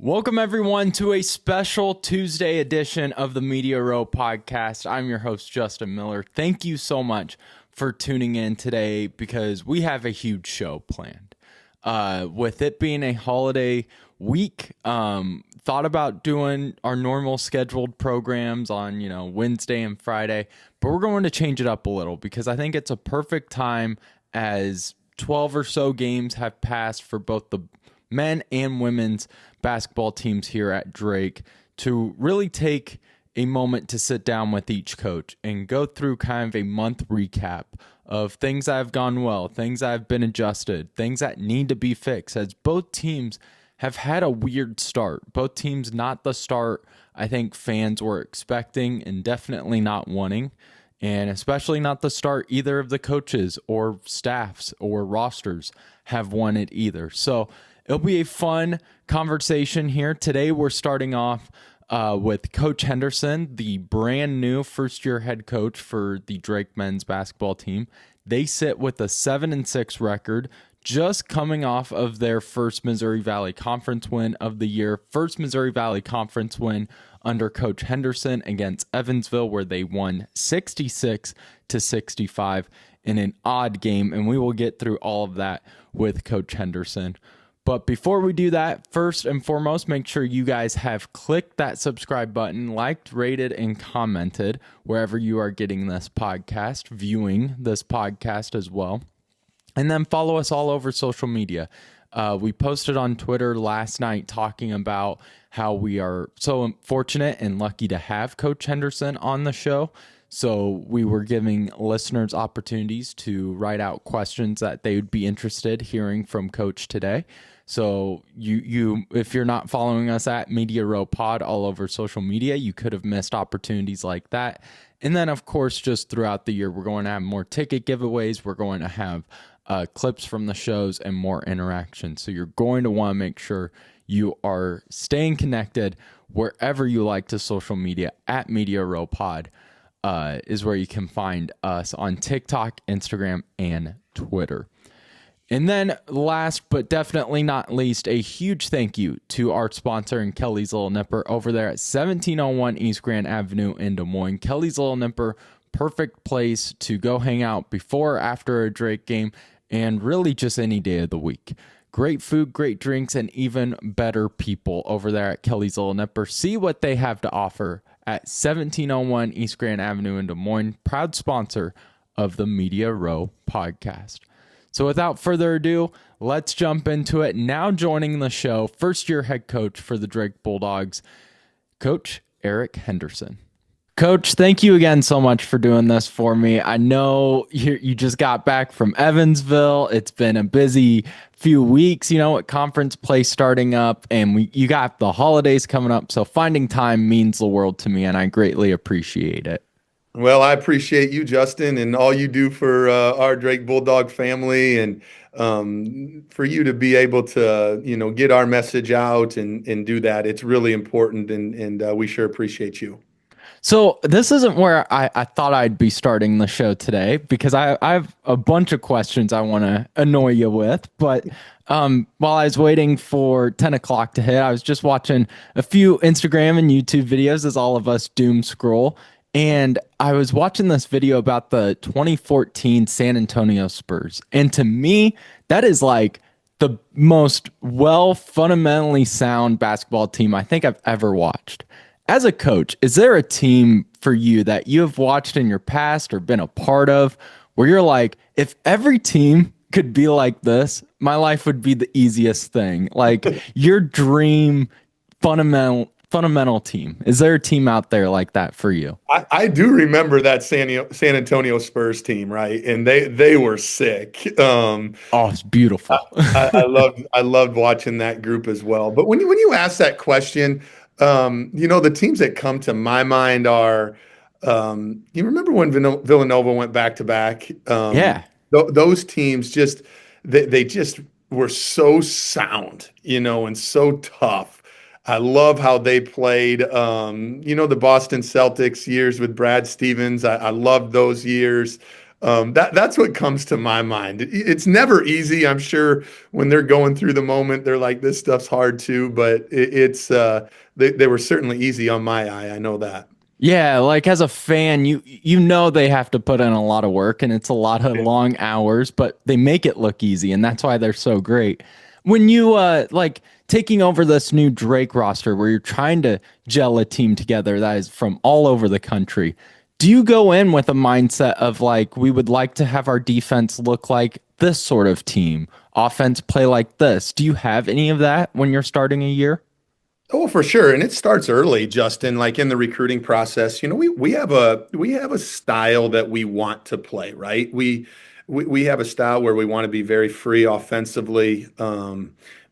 Welcome, everyone, to a special Tuesday edition of the Media Row podcast. I'm your host, Justin Miller. Thank you so much for tuning in today because we have a huge show planned. With it being a holiday week, thought about doing our normal scheduled programs on, Wednesday and Friday, but we're going to change it up a little because I think it's a perfect time as 12 or so games have passed for both the men and women's basketball teams here at Drake to really take a moment to sit down with each coach and go through kind of a month recap of things that have gone well, things that have been adjusted, things that need to be fixed, as both teams have had a weird start. Both teams not the start I think fans were expecting and definitely not wanting, and especially not the start either of the coaches or staffs or rosters have wanted either. So it'll be a fun conversation here. Today we're starting off with Coach Henderson, the brand new first-year head coach for the Drake men's basketball team. They sit with a 7-6 record, just coming off of their first Missouri Valley Conference win of the year. First Missouri Valley Conference win under Coach Henderson against Evansville, where they won 66-65 in an odd game, and we will get through all of that with Coach Henderson. But before we do that, first and foremost, make sure you guys have clicked that subscribe button, liked, rated, and commented wherever you are getting this podcast, viewing this podcast as well. And then follow us all over social media. We posted on Twitter last night talking about how we are so fortunate and lucky to have Coach Henderson on the show. So we were giving listeners opportunities to write out questions that they would be interested hearing from Coach today. So you if you're not following us at Media Row Pod all over social media, you could have missed opportunities like that. And then, of course, just throughout the year, we're going to have more ticket giveaways. We're going to have clips from the shows and more interaction. So you're going to want to make sure you are staying connected wherever you like to social media. At Media Row Pod is where you can find us on TikTok, Instagram, and Twitter. And then last but definitely not least, a huge thank you to our sponsor in Kelly's Little Nipper over there at 1701 East Grand Avenue in Des Moines. Kelly's Little Nipper, perfect place to go hang out before or after a Drake game and really just any day of the week. Great food, great drinks, and even better people over there at Kelly's Little Nipper. See what they have to offer at 1701 East Grand Avenue in Des Moines, proud sponsor of the Media Row podcast. So without further ado, let's jump into it. Now joining the show, first-year head coach for the Drake Bulldogs, Coach Eric Henderson. Coach, thank you again so much for doing this for me. I know you just got back from Evansville. It's been a busy few weeks, with conference play starting up, and you got the holidays coming up. So finding time means the world to me, and I greatly appreciate it. Well, I appreciate you, Justin, and all you do for our Drake Bulldog family, and for you to be able to, get our message out and do that. It's really important, and we sure appreciate you. So this isn't where I thought I'd be starting the show today, because I have a bunch of questions I want to annoy you with. But while I was waiting for 10 o'clock to hit, I was just watching a few Instagram and YouTube videos, as all of us doom scroll. And I was watching this video about the 2014 San Antonio Spurs. And to me, that is like the most fundamentally sound basketball team I think I've ever watched. As a coach, is there a team for you that you have watched in your past or been a part of where you're like, if every team could be like this, my life would be the easiest thing? Like your dream fundamental team. Is there a team out there like that for you? I do remember that San Antonio Spurs team, right? And they were sick. It's beautiful. I loved watching that group as well. But when you ask that question, the teams that come to my mind are, you remember when Villanova went back to back? Yeah. Those teams they just were so sound, and so tough. I love how they played, the Boston Celtics years with Brad Stevens. I loved those years. That's what comes to my mind. It's never easy. I'm sure when they're going through the moment, they're like, "This stuff's hard too." But they were certainly easy on my eye. I know that. Yeah, like as a fan, you know they have to put in a lot of work and it's a lot of Yeah. long hours, but they make it look easy and that's why they're so great. When you like taking over this new Drake roster where you're trying to gel a team together that is from all over the country, do you go in with a mindset of like we would like to have our defense look like this sort of team, offense play like this? Do you have any of that when you're starting a year? Oh, for sure. And it starts early, Justin, like in the recruiting process. We have a style that we want to play, right? We have a style where we want to be very free offensively.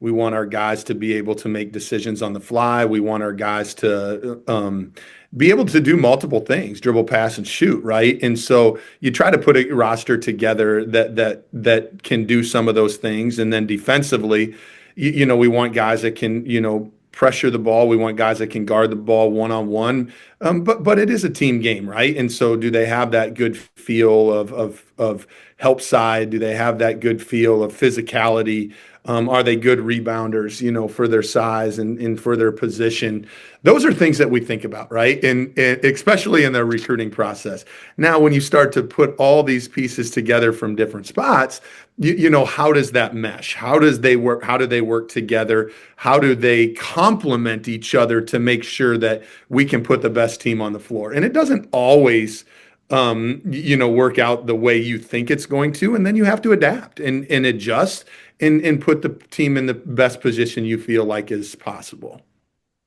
We want our guys to be able to make decisions on the fly. We want our guys to be able to do multiple things, dribble, pass, and shoot, right? And so you try to put a roster together that can do some of those things. And then defensively, we want guys that can, pressure the ball. We want guys that can guard the ball one on one. But it is a team game, right? And so do they have that good feel of help side? Do they have that good feel of physicality? Are they good rebounders, for their size and for their position? Those are things that we think about, right? And especially in the recruiting process. Now, when you start to put all these pieces together from different spots, how does that mesh? How does they work? How do they work together? How do they complement each other to make sure that we can put the best team on the floor? And it doesn't always work out the way you think it's going to, and then you have to adapt and adjust and put the team in the best position you feel like is possible.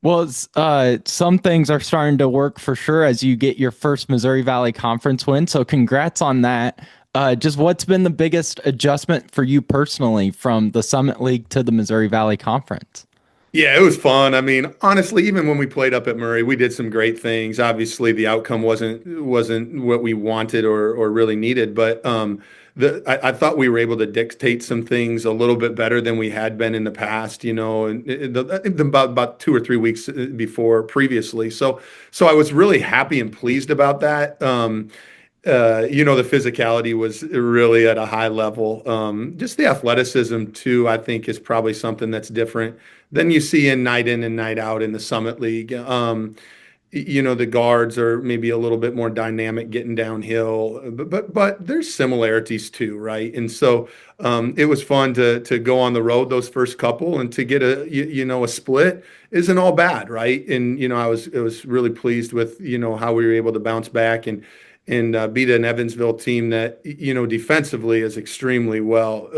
Well, some things are starting to work for sure as you get your first Missouri Valley Conference win. So, congrats on that. Just what's been the biggest adjustment for you personally from the Summit League to the Missouri Valley Conference? Yeah, it was fun. I mean, honestly, even when we played up at Murray, we did some great things. Obviously, the outcome wasn't what we wanted or really needed, but I thought we were able to dictate some things a little bit better than we had been in the past. About 2 or 3 weeks before previously. So I was really happy and pleased about that. The physicality was really at a high level. Just the athleticism too, I think, is probably something that's different than you see in and night out in the Summit League. The guards are maybe a little bit more dynamic getting downhill, but there's similarities too, right? And so it was fun to go on the road those first couple and to get a split isn't all bad, right? And I was really pleased with how we were able to bounce back and beat an Evansville team that defensively is extremely well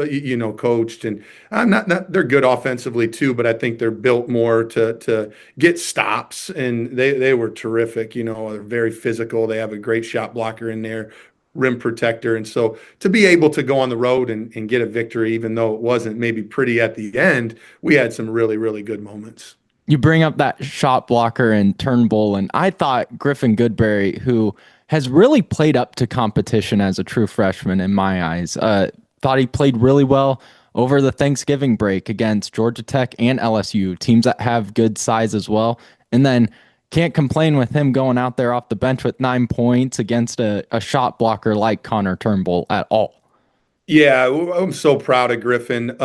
coached, and I'm not they're good offensively too, but I think they're built more to get stops, and they were terrific. They're very physical. They have a great shot blocker in there, rim protector, and so to be able to go on the road and get a victory, even though it wasn't maybe pretty at the end, we had some really really good moments. You bring up that shot blocker and Turnbull, and I thought Griffin Goodberry, who has really played up to competition as a true freshman in my eyes, thought he played really well over the Thanksgiving break against Georgia Tech and LSU, teams that have good size as well. And then can't complain with him going out there off the bench with 9 points against a shot blocker like Connor Turnbull at all. Yeah, I'm so proud of Griffin.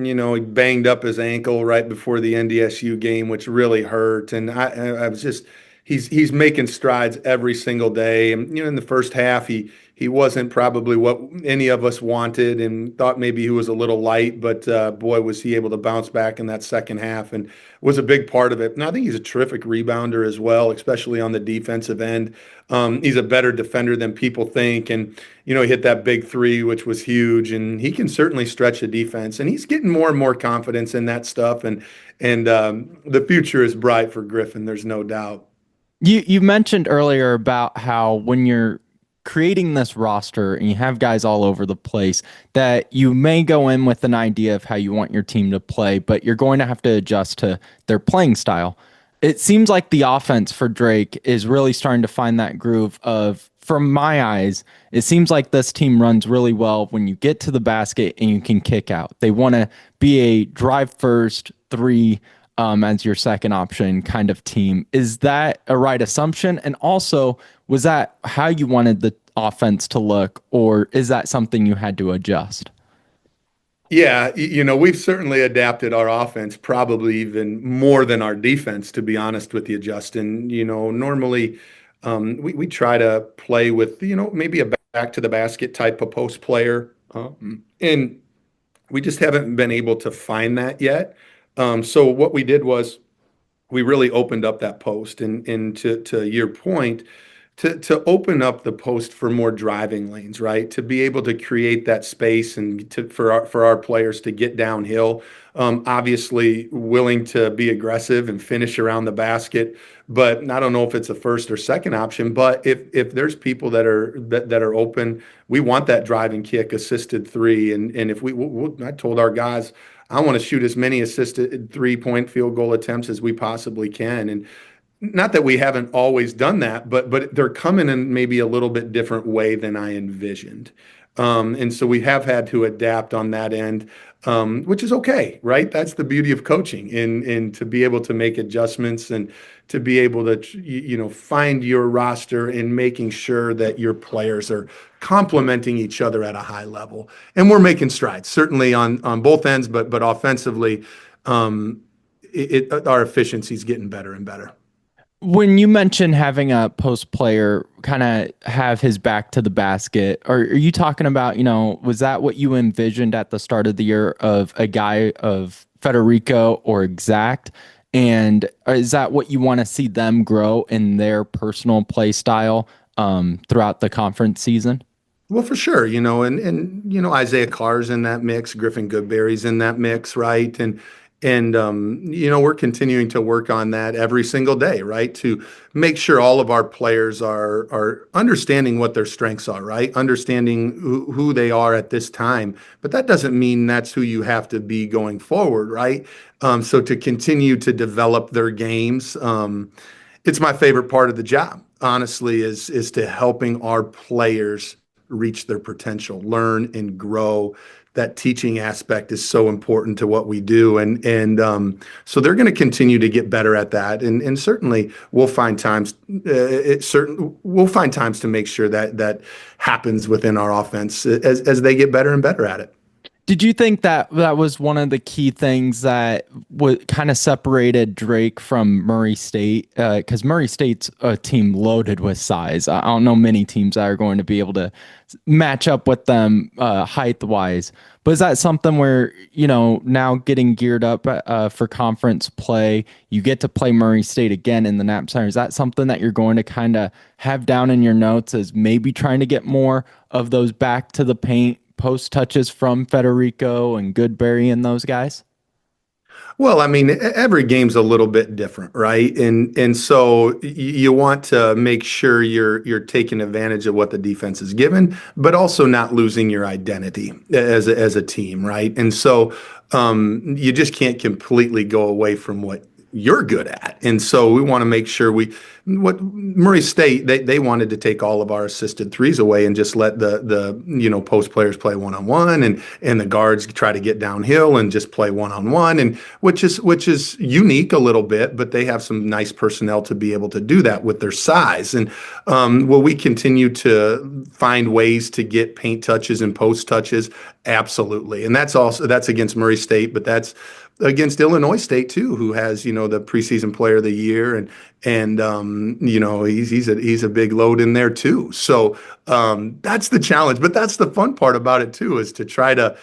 He banged up his ankle right before the NDSU game, which really hurt. And I was just, he's making strides every single day. And in the first half, he wasn't probably what any of us wanted, and thought maybe he was a little light. But boy, was he able to bounce back in that second half, and was a big part of it. And I think he's a terrific rebounder as well, especially on the defensive end. He's a better defender than people think, and he hit that big three, which was huge, and he can certainly stretch the defense. And he's getting more and more confidence in that stuff, and the future is bright for Griffin. There's no doubt. You mentioned earlier about how when you're creating this roster and you have guys all over the place, that you may go in with an idea of how you want your team to play, but you're going to have to adjust to their playing style. It seems like the offense for Drake is really starting to find that groove of, from my eyes, it seems like this team runs really well when you get to the basket and you can kick out. They want to be a drive first, three, as your second option kind of team. Is that a right assumption? And also, was that how you wanted the offense to look, or is that something you had to adjust? Yeah, we've certainly adapted our offense probably even more than our defense, to be honest with you, Justin. Normally we try to play with, maybe a back to the basket type of post player. And we just haven't been able to find that yet. So what we did was we really opened up that post. And to your point, to open up the post for more driving lanes, right? To be able to create that space and for our players to get downhill. Obviously, willing to be aggressive and finish around the basket, but I don't know if it's a first or second option. But if there's people that are open, we want that driving kick, assisted three, and if I told our guys, I want to shoot as many assisted 3-point field goal attempts as we possibly can, and not that we haven't always done that, but they're coming in maybe a little bit different way than I envisioned. And so we have had to adapt on that end, which is okay, right? That's the beauty of coaching, and to be able to make adjustments and to be able to find your roster and making sure that your players are complementing each other at a high level. And we're making strides, certainly on both ends, but offensively, our efficiency is getting better and better. When you mention having a post player kind of have his back to the basket, are you talking about, was that what you envisioned at the start of the year of a guy of Federico or Exact? And is that what you want to see them grow in their personal play style throughout the conference season? Well, for sure, and Isaiah Carr's in that mix, Griffin Goodberry's in that mix, right? And we're continuing to work on that every single day, right? To make sure all of our players are understanding what their strengths are, right? Understanding who they are at this time. But that doesn't mean that's who you have to be going forward, right? So to continue to develop their games, it's my favorite part of the job, honestly, is to helping our players reach their potential, learn and grow. That teaching aspect is so important to what we do, and so they're going to continue to get better at that, and certainly we'll find times. We'll find times to make sure that happens within our offense as they get better and better at it. Did you think that was one of the key things that kind of separated Drake from Murray State? Because Murray State's a team loaded with size. I don't know many teams that are going to be able to match up with them height wise. But is that something where, now getting geared up for conference play, you get to play Murray State again in the Knapp Center? Is that something that you're going to kind of have down in your notes as maybe trying to get more of those back to the paint post touches from Federico and Goodberry and those guys? Well, I mean, every game's a little bit different, right? And so you want to make sure you're taking advantage of what the defense is given, but also not losing your identity as a team, right? And so you just can't completely go away from what you're good at. And so we want to make sure what Murray State, they wanted to take all of our assisted threes away and just let the post players play one-on-one, and the guards try to get downhill and just play one-on-one, and which is unique a little bit, but they have some nice personnel to be able to do that with their size. And will we continue to find ways to get paint touches and post touches? Absolutely. And that's against Murray State, but that's against Illinois State too, who has the preseason player of the year, and he's a big load in there too. So that's the challenge, but that's the fun part about it too, is to try to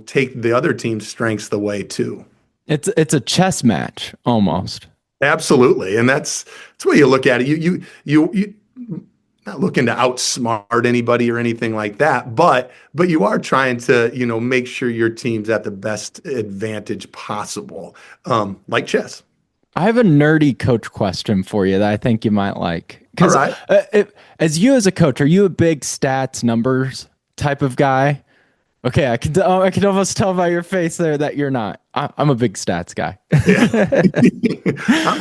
take the other team's strengths away too. It's a chess match almost. Absolutely, and that's the way you look at it. You not looking to outsmart anybody or anything like that, but you are trying to make sure your team's at the best advantage possible, like chess. I have a nerdy coach question for you that I think you might like. All Because right. as you as a coach, are you a big stats numbers type of guy? Okay, I can almost tell by your face there that you're not. I'm a big stats guy. Yeah.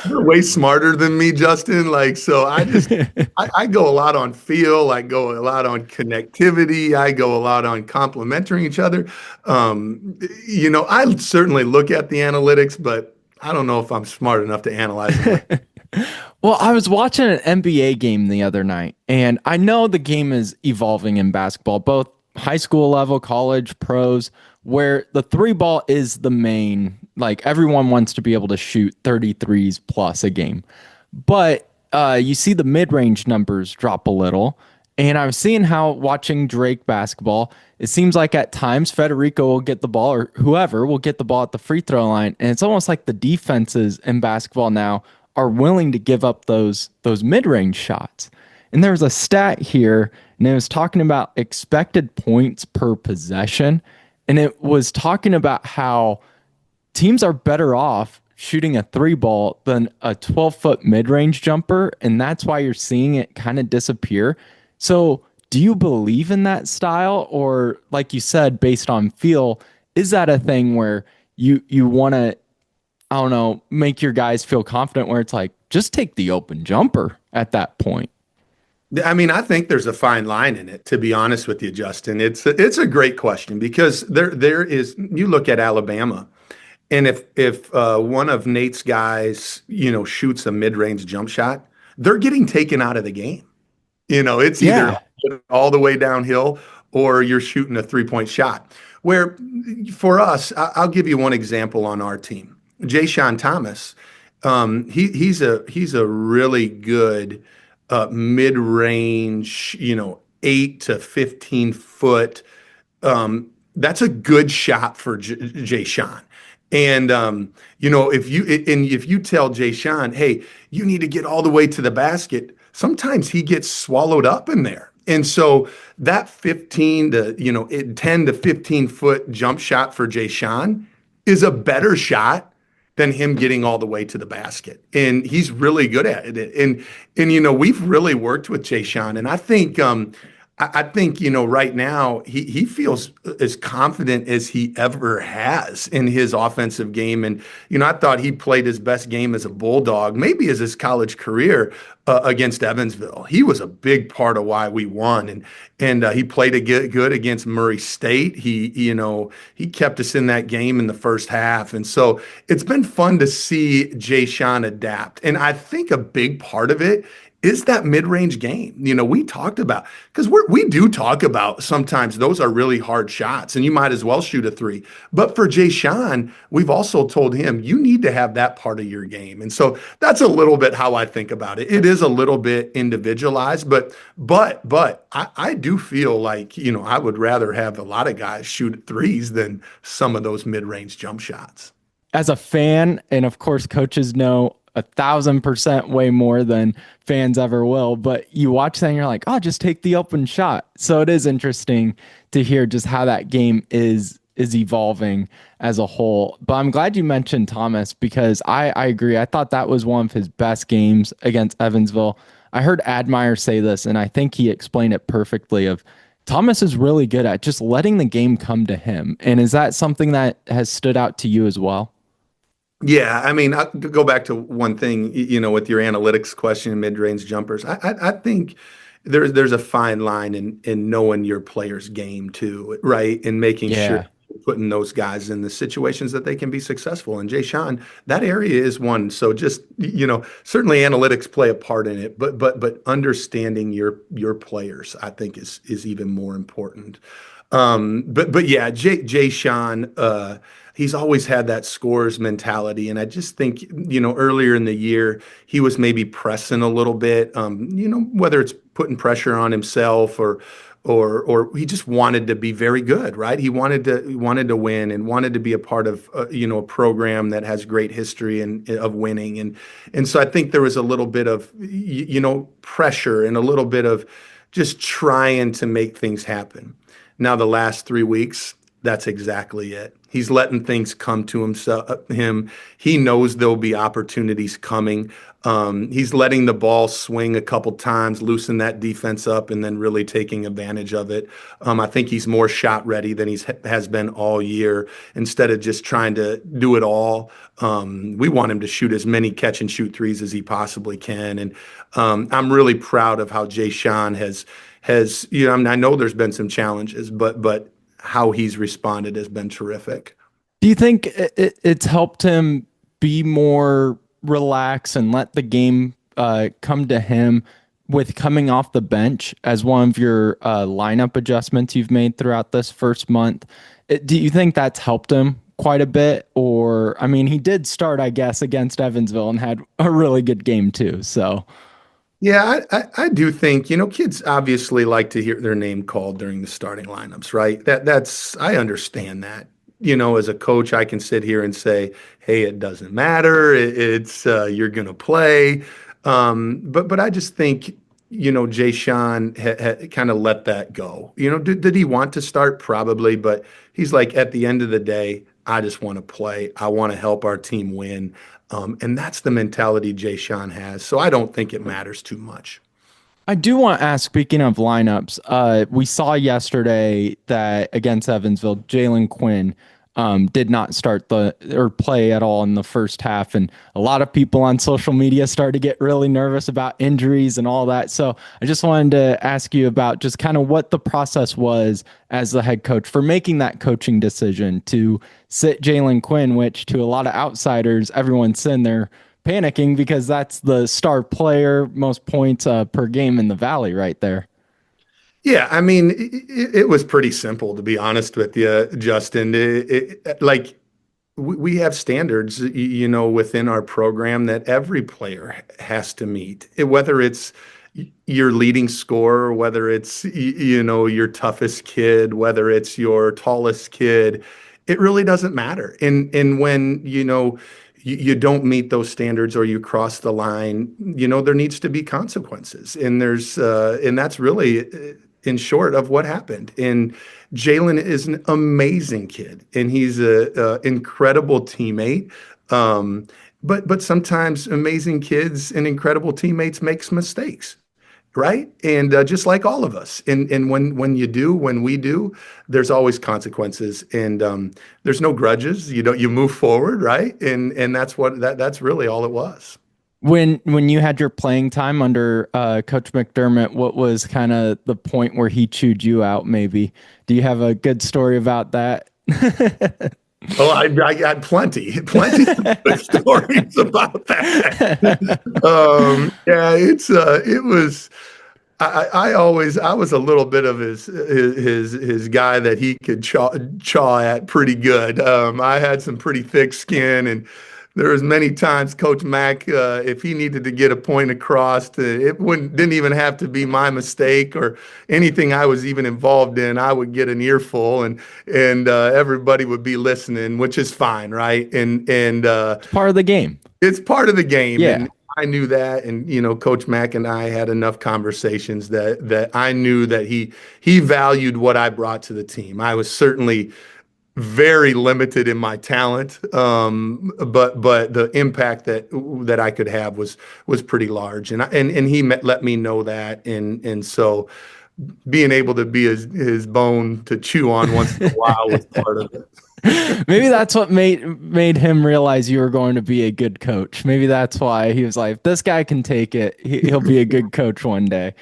You're way smarter than me, Justin. Like, so I go a lot on feel, I go a lot on connectivity, I go a lot on complementing each other. I certainly look at the analytics, but I don't know if I'm smart enough to analyze them like. Well, I was watching an NBA game the other night, and I know the game is evolving in basketball, both high school level, college, pros, where the three ball is the main, like everyone wants to be able to shoot 33s plus a game. But you see the mid range numbers drop a little. And I was seeing how watching Drake basketball, it seems like at times Federico will get the ball or whoever will get the ball at the free throw line. And it's almost like the defenses in basketball now are willing to give up those mid-range shots. And there was a stat here, and it was talking about expected points per possession. And it was talking about how teams are better off shooting a three ball than a 12-foot mid-range jumper. And that's why you're seeing it kind of disappear. So do you believe in that style? Or like you said, based on feel, is that a thing where you want to, I don't know, make your guys feel confident where it's like, just take the open jumper at that point? I mean, I think there's a fine line in it, to be honest with you, Justin. It's a great question because there is, you look at Alabama, and if one of Nate's guys, shoots a mid-range jump shot, they're getting taken out of the game. It's either Yeah. all the way downhill or you're shooting a three-point shot. Where for us, I'll give you one example on our team. Jay Sean Thomas, he's a really good mid-range, 8 to 15 foot. That's a good shot for Jay Sean. And if you tell Jay Sean, hey, you need to get all the way to the basket, sometimes he gets swallowed up in there. And so that 10 to 15 foot jump shot for Jay Sean is a better shot than him getting all the way to the basket. And he's really good at it. And we've really worked with Jay Sean. And I think right now he feels as confident as he ever has in his offensive game. And I thought he played his best game as a Bulldog, maybe as his college career, against Evansville. He was a big part of why we won, and he played good against Murray State. He kept us in that game in the first half, and so it's been fun to see Jay Sean adapt. And I think a big part of it is that mid-range game. We talked about, because we do talk about sometimes those are really hard shots and you might as well shoot a three. But for Jay Sean, we've also told him you need to have that part of your game. And so that's a little bit how I think about it. It is a little bit individualized, but I do feel like, I would rather have a lot of guys shoot threes than some of those mid-range jump shots. As a fan, and of course, coaches know 1,000% way more than fans ever will. But you watch that and you're like, oh, just take the open shot. So it is interesting to hear just how that game is evolving as a whole. But I'm glad you mentioned Thomas because I agree. I thought that was one of his best games against Evansville. I heard Admire say this, and I think he explained it perfectly of Thomas is really good at just letting the game come to him. And is that something that has stood out to you as well? Yeah, I mean, I go back to one thing, with your analytics question, mid-range jumpers. I think there's a fine line in knowing your player's game too, right? And making sure Yeah. you're putting those guys in the situations that they can be successful. And Jay Sean, that area is one. So just, certainly analytics play a part in it, but understanding your players, I think is even more important. But yeah, Jay Sean, he's always had that scores mentality, and I just think earlier in the year he was maybe pressing a little bit, whether it's putting pressure on himself or he just wanted to be very good, right? He wanted to win and wanted to be a part of a program that has great history and of winning, and so I think there was a little bit of pressure and a little bit of just trying to make things happen. Now, the last 3 weeks, That's exactly it. He's letting things come to him. He knows there'll be opportunities coming. He's letting the ball swing a couple times, loosen that defense up, and then really taking advantage of it. I think he's more shot ready than has been all year. Instead of just trying to do it all, we want him to shoot as many catch and shoot threes as he possibly can. And I'm really proud of how Jay Sean has I mean, I know there's been some challenges, but how he's responded has been terrific. Do you think it's helped him be more relaxed and let the game come to him with coming off the bench as one of your lineup adjustments you've made throughout this first month? Do you think that's helped him quite a bit? Or, I mean, he did start, I guess, against Evansville and had a really good game too. So, Yeah, I do think, kids obviously like to hear their name called during the starting lineups, right? I understand that. As a coach, I can sit here and say, hey, it doesn't matter. It's you're gonna play. But I just think, Jay Sean kind of let that go. Did he want to start? Probably, but he's like, at the end of the day, I just want to play. I want to help our team win. And that's the mentality Jay Sean has. So I don't think it matters too much. I do want to ask, speaking of lineups, we saw yesterday that against Evansville, Jalen Quinn did not start or play at all in the first half. And a lot of people on social media started to get really nervous about injuries and all that. So I just wanted to ask you about just kind of what the process was as the head coach for making that coaching decision to sit Jalen Quinn, which to a lot of outsiders, everyone's sitting there panicking because that's the star player, most points per game in the Valley right there. Yeah, I mean, it was pretty simple, to be honest with you, Justin. Like, we have standards, within our program that every player has to meet. Whether it's your leading scorer, whether it's, your toughest kid, whether it's your tallest kid, it really doesn't matter. And when, you don't meet those standards or you cross the line, there needs to be consequences. And that's really in short of what happened. And Jalen is an amazing kid, and he's a incredible teammate. But sometimes amazing kids and incredible teammates makes mistakes, right? And just like all of us. And when we do, there's always consequences, and there's no grudges. You move forward, right? And that's really all it was. When you had your playing time under Coach McDermott, what was kind of the point where he chewed you out? Maybe. Do you have a good story about that? Oh, I got plenty of good stories about that. Yeah, it was. I was a little bit of his guy that he could chaw at pretty good. I had some pretty thick skin, and there was many times Coach Mack, if he needed to get a point across, didn't even have to be my mistake or anything I was even involved in. I would get an earful, and everybody would be listening, which is fine, right? And It's part of the game. it's part of the game, Yeah. and I knew that. And Coach Mack and I had enough conversations that I knew that he valued what I brought to the team. I was certainly very limited in my talent, but the impact that I could have was pretty large, and he let me know that, and so being able to be his bone to chew on once in a while was part of it. Maybe that's what made him realize you were going to be a good coach. Maybe that's why he was like, if this guy can take it, he'll be a good coach one day.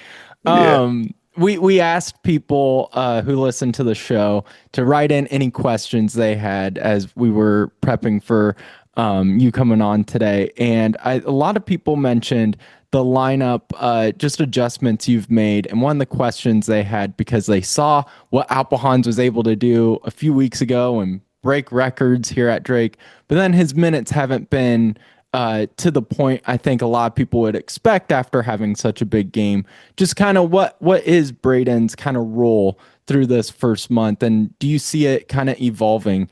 Yeah. We asked people who listened to the show to write in any questions they had as we were prepping for you coming on today. And a lot of people mentioned the lineup, just adjustments you've made. And one of the questions they had, because they saw what Alpahans was able to do a few weeks ago and break records here at Drake, but then his minutes haven't been to the point I think a lot of people would expect after having such a big game. Just kind of what is Braden's kind of role through this first month, and do you see it kind of evolving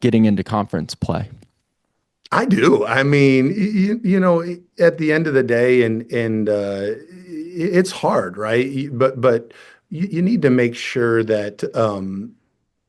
getting into conference play? I do. I mean, at the end of the day, and it's hard, right? But you need to make sure that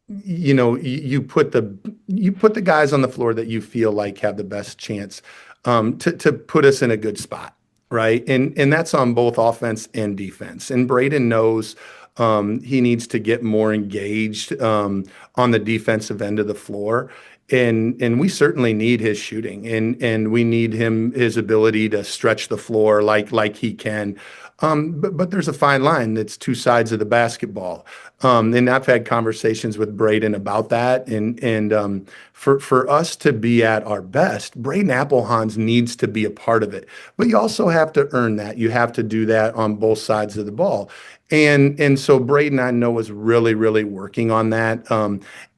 you put the guys on the floor that you feel like have the best chance to put us in a good spot, right? And that's on both offense and defense. And Braden knows he needs to get more engaged on the defensive end of the floor. And we certainly need his shooting, and we need his ability to stretch the floor like he can. But there's a fine line. That's two sides of the basketball. And I've had conversations with Braden about that. And for us to be at our best, Braden Applehans needs to be a part of it. But you also have to earn that. You have to do that on both sides of the ball. And so Braden, I know, is really, really working on that.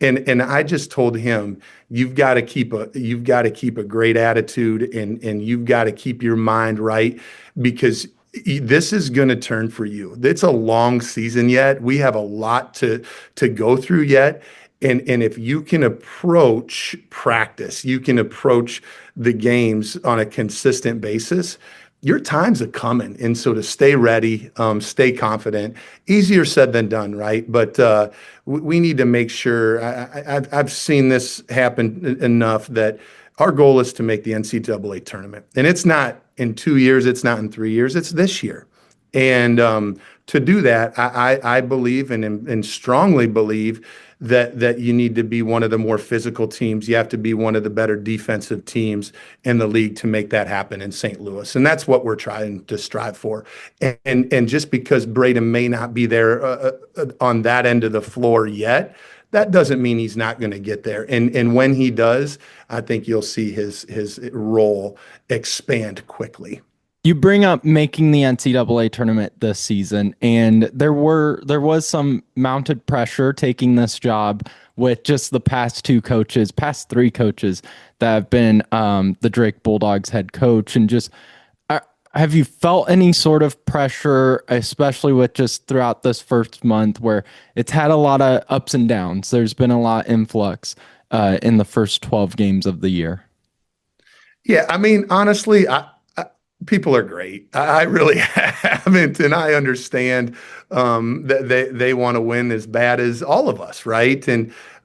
And I just told him, you've got to keep a great attitude, and you've got to keep your mind right, because this is going to turn for you. It's a long season yet. We have a lot to go through yet. And if you can approach practice, you can approach the games on a consistent basis, your time's a coming. And so to stay ready, stay confident, easier said than done, right? But we need to make sure. I've seen this happen enough that our goal is to make the NCAA tournament. And it's not in 2 years, it's not in 3 years, it's this year. And to do that, I believe and strongly believe that you need to be one of the more physical teams. You have to be one of the better defensive teams in the league to make that happen in St. Louis. And that's what we're trying to strive for. And just because Braden may not be there on that end of the floor yet, that doesn't mean he's not going to get there. And when he does, I think you'll see his role expand quickly. You bring up making the NCAA tournament this season, and there was some mounted pressure taking this job with just the past three coaches that have been the Drake Bulldogs head coach. And just have you felt any sort of pressure, especially with just throughout this first month where it's had a lot of ups and downs? There's been a lot of influx in the first 12 games of the year. Yeah, I mean, honestly, people are great. I really haven't, and I understand that they want to win as bad as all of us, right?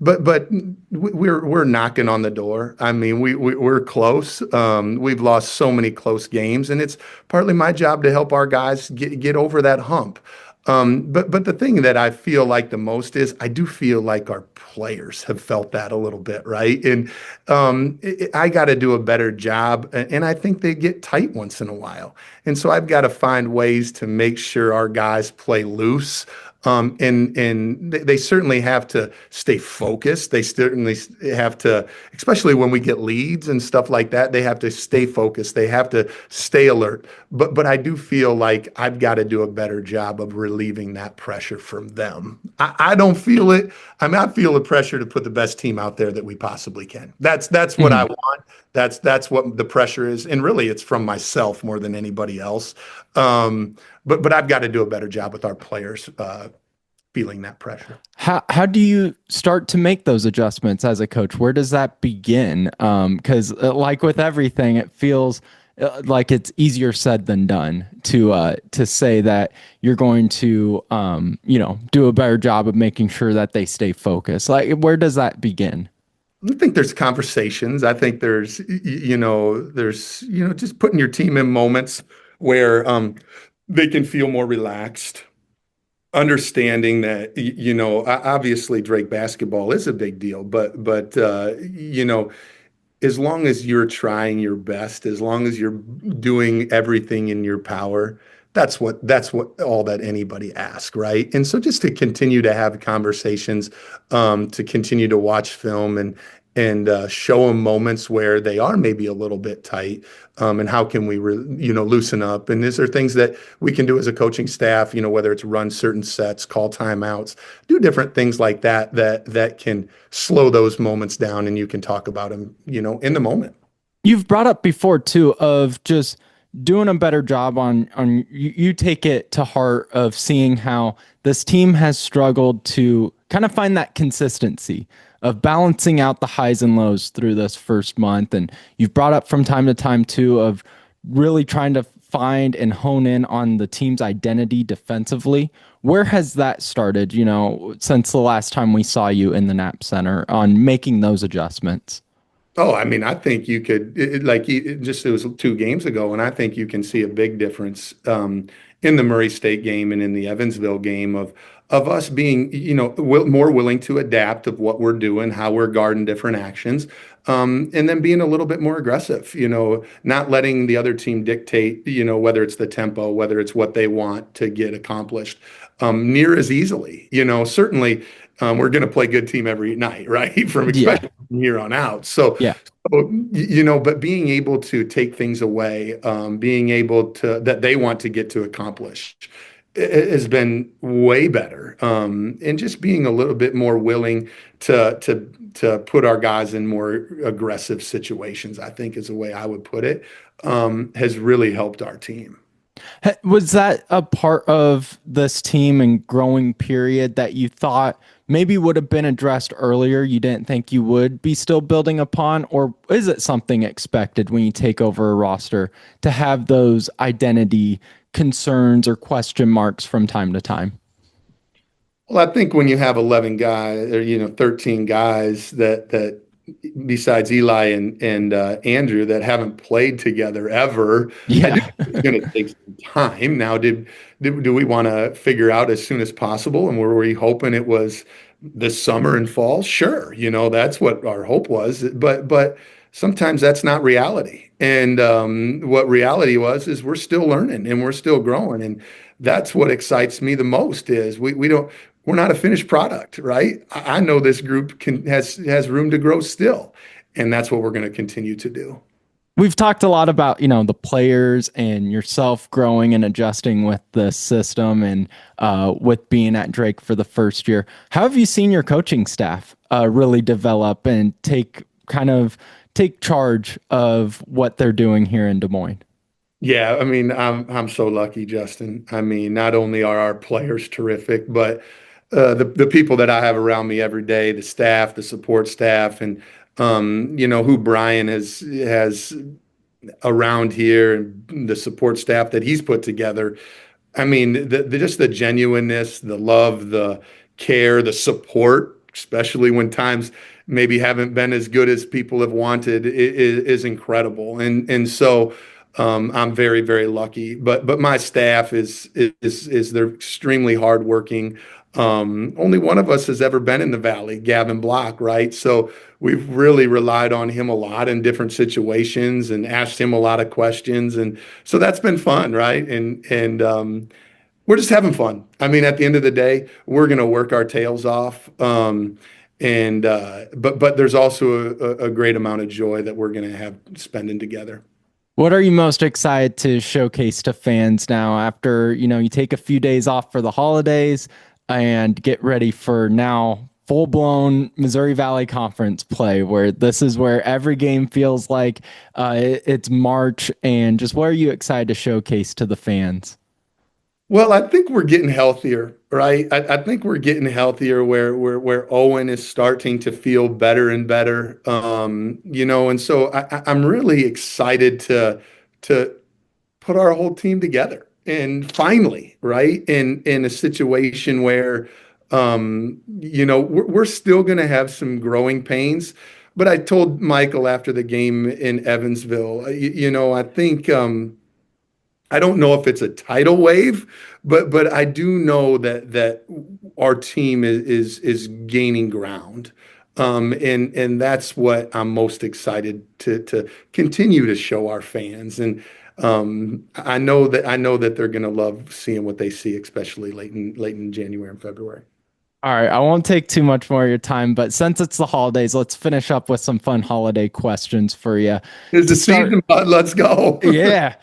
But we're knocking on the door. I mean, we're close. We've lost so many close games, and it's partly my job to help our guys get over that hump. But the thing that I feel like the most is I do feel like our players have felt that a little bit, right? And I got to do a better job, and I think they get tight once in a while. And so I've got to find ways to make sure our guys play loose. And they certainly have to stay focused. They certainly have to, especially when we get leads and stuff like that, they have to stay focused. They have to stay alert. But I do feel like I've got to do a better job of relieving that pressure from them. I don't feel it. I mean, I feel the pressure to put the best team out there that we possibly can. That's what I want. That's what the pressure is. And really, it's from myself more than anybody else. But I've got to do a better job with our players feeling that pressure. How do you start to make those adjustments as a coach? Where does that begin? Because like with everything, it feels like it's easier said than done to say that you're going to do a better job of making sure that they stay focused. Like, where does that begin? I think there's conversations. I think there's just putting your team in moments where they can feel more relaxed, understanding that obviously Drake basketball is a big deal, but as long as you're trying your best, as long as you're doing everything in your power, that's what all that anybody asks, right? And so just to continue to have conversations, to continue to watch film and show them moments where they are maybe a little bit tight, and how can we loosen up? And is there things that we can do as a coaching staff, whether it's run certain sets, call timeouts, do different things like that can slow those moments down, and you can talk about them in the moment. You've brought up before too of just doing a better job on you take it to heart of seeing how this team has struggled to kind of find that consistency of balancing out the highs and lows through this first month. And you've brought up from time to time too of really trying to find and hone in on the team's identity defensively. Where has that started, since the last time we saw you in the Knapp Center on making those adjustments? Oh, I mean, I think you could it was 2 games ago, and I think you can see a big difference in the Murray State game and in the Evansville game of us being, more willing to adapt of what we're doing, how we're guarding different actions, and then being a little bit more aggressive. Not letting the other team dictate, whether it's the tempo, whether it's what they want to get accomplished, near as easily. Certainly. We're going to play good team every night, right? From Yeah. especially from here on out. So, Yeah. but being able to take things away, being able to that they want to get to accomplish, has been way better. And just being a little bit more willing to put our guys in more aggressive situations, I think is the way I would put it, has really helped our team. Was that a part of this team and growing period that you thought maybe would have been addressed earlier? You didn't think you would be still building upon, or is it something expected when you take over a roster to have those identity concerns or question marks from time to time? Well, I think when you have 11 guys or 13 guys that besides Eli and Andrew that haven't played together ever, I do Yeah. think it's going to take some time. Now, do we want to figure out as soon as possible? And were we hoping it was this summer and fall? Sure, that's what our hope was. But sometimes that's not reality. And what reality was is we're still learning and we're still growing, and that's what excites me the most. Is we're not a finished product, right? I know this group has room to grow still, and that's what we're going to continue to do. We've talked a lot about, the players and yourself growing and adjusting with the system and with being at Drake for the first year. How have you seen your coaching staff really develop and take charge of what they're doing here in Des Moines? Yeah, I mean, I'm so lucky, Justin. I mean, not only are our players terrific, but the people that I have around me every day, the staff, the support staff, and who Brian has around here and the support staff that he's put together. I mean, just the genuineness, the love, the care, the support, especially when times maybe haven't been as good as people have wanted, is incredible. And so I'm very, very lucky. But my staff is they're extremely hardworking. Only one of us has ever been in the Valley, Gavin Block, right? So we've really relied on him a lot in different situations and asked him a lot of questions. And so that's been fun, right? And we're just having fun. I mean, at the end of the day, we're going to work our tails off. But there's also a great amount of joy that we're going to have spending together. What are you most excited to showcase to fans now after, you take a few days off for the holidays and get ready for now full-blown Missouri Valley Conference play, where this is where every game feels like it's March, and just what are you excited to showcase to the fans? Well, I think we're getting healthier, right? I think we're getting healthier where Owen is starting to feel better and better. And so I'm really excited to put our whole team together. And finally, right, in a situation where we're still going to have some growing pains. But I told Michael after the game in Evansville, I think I don't know if it's a tidal wave, but I do know that our team is gaining ground. And that's what I'm most excited to continue to show our fans. And I know that they're going to love seeing what they see, especially late in January and February. All right, I won't take too much more of your time, but since it's the holidays, let's finish up with some fun holiday questions for you. It's the season, bud. Let's go. Yeah.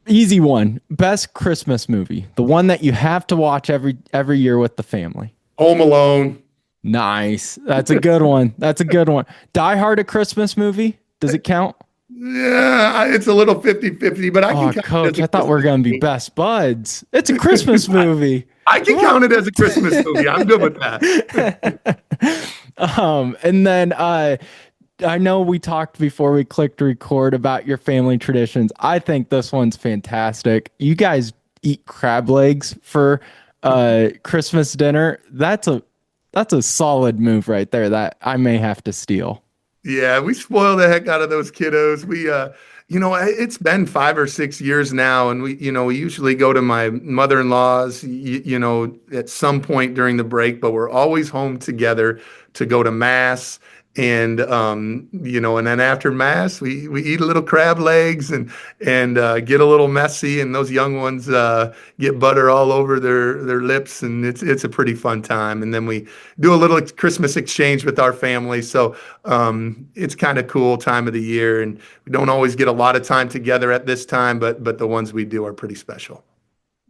Easy one. Best Christmas movie. The one that you have to watch every year with the family. Home Alone. Nice. That's a good one. That's a good one. Die Hard, a Christmas movie? Does it count? Yeah, it's a little 50-50, but I can count Coach, it I thought we were going to be best buds. It's a Christmas movie. I can count it as a Christmas movie. I'm good with that. And then I know we talked before we clicked record about your family traditions. I think this one's fantastic. You guys eat crab legs for Christmas dinner. That's a solid move right there that I may have to steal. Yeah, we spoil the heck out of those kiddos. It's been 5 or 6 years now, and we usually go to my mother-in-law's, at some point during the break, but we're always home together to go to mass. And then after mass, we eat a little crab legs and get a little messy, and those young ones get butter all over their lips, and it's a pretty fun time. And then we do a little Christmas exchange with our family. So it's kind of cool time of the year, and we don't always get a lot of time together at this time, but the ones we do are pretty special.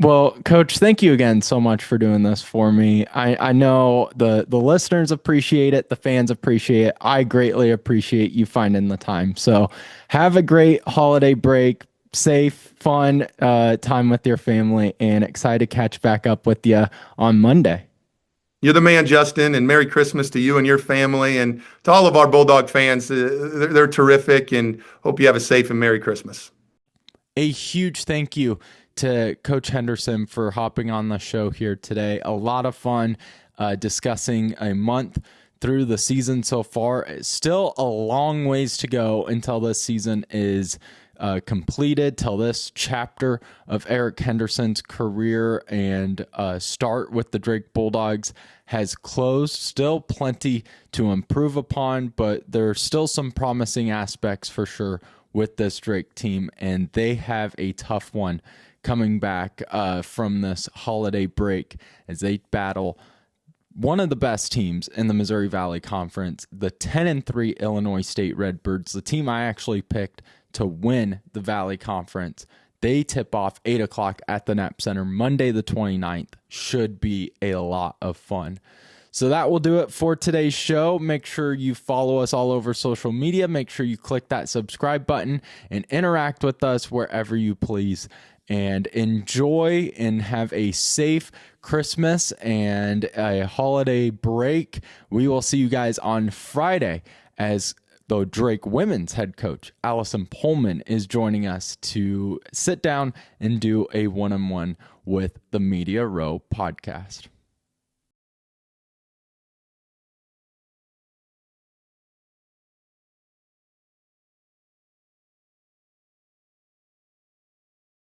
Well, Coach, thank you again so much for doing this for me. I know the listeners appreciate it, the fans appreciate it. I greatly appreciate you finding the time. So have a great holiday break, safe, fun time with your family, and excited to catch back up with you on Monday. You're the man, Justin, and Merry Christmas to you and your family, and to all of our Bulldog fans. They're terrific, and hope you have a safe and Merry Christmas. A huge thank you to Coach Henderson for hopping on the show here today. A lot of fun discussing a month through the season so far. Still a long ways to go until this season is completed, till this chapter of Eric Henderson's career and start with the Drake Bulldogs has closed. Still plenty to improve upon, but there's still some promising aspects for sure with this Drake team, and they have a tough one coming back from this holiday break as they battle one of the best teams in the Missouri Valley Conference, the 10-3 Illinois State Redbirds, the team I actually picked to win the Valley Conference. They tip off 8 o'clock at the Knapp Center Monday the 29th. Should be a lot of fun. So that will do it for today's show. Make sure you follow us all over social media. Make sure you click that subscribe button and interact with us wherever you please. And enjoy and have a safe Christmas and a holiday break. We will see you guys on Friday as the Drake women's head coach, Allison Pullman, is joining us to sit down and do a one-on-one with the Media Row podcast.